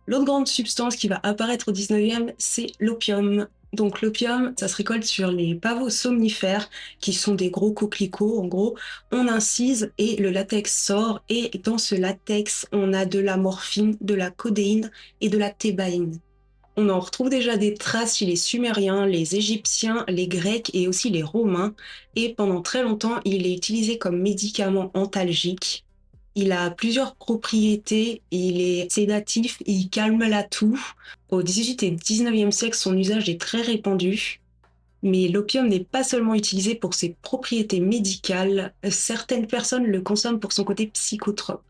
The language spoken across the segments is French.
L'autre grande substance qui va apparaître au 19e, c'est l'opium. Donc l'opium, ça se récolte sur les pavots somnifères, qui sont des gros coquelicots. En gros, on incise et le latex sort. Et dans ce latex, on a de la morphine, de la codéine et de la thébaïne. On en retrouve déjà des traces chez les Sumériens, les Égyptiens, les Grecs et aussi les Romains. Et pendant très longtemps, il est utilisé comme médicament antalgique. Il a plusieurs propriétés, il est sédatif, il calme la toux. Au 18 et 19e siècle, son usage est très répandu. Mais l'opium n'est pas seulement utilisé pour ses propriétés médicales, certaines personnes le consomment pour son côté psychotrope.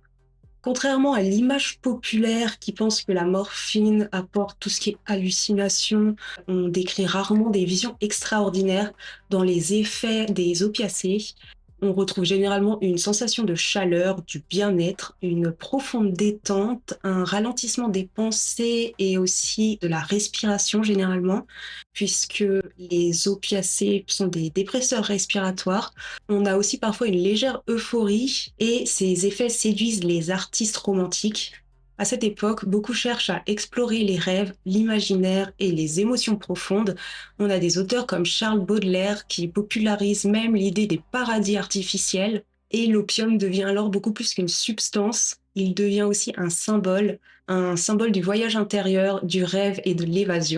Contrairement à l'image populaire qui pense que la morphine apporte tout ce qui est hallucination, on décrit rarement des visions extraordinaires dans les effets des opiacés. On retrouve généralement une sensation de chaleur, du bien-être, une profonde détente, un ralentissement des pensées et aussi de la respiration généralement, puisque les opiacés sont des dépresseurs respiratoires. On a aussi parfois une légère euphorie et ces effets séduisent les artistes romantiques. À cette époque, beaucoup cherchent à explorer les rêves, l'imaginaire et les émotions profondes. On a des auteurs comme Charles Baudelaire qui popularisent même l'idée des paradis artificiels et l'opium devient alors beaucoup plus qu'une substance. Il devient aussi un symbole du voyage intérieur, du rêve et de l'évasion.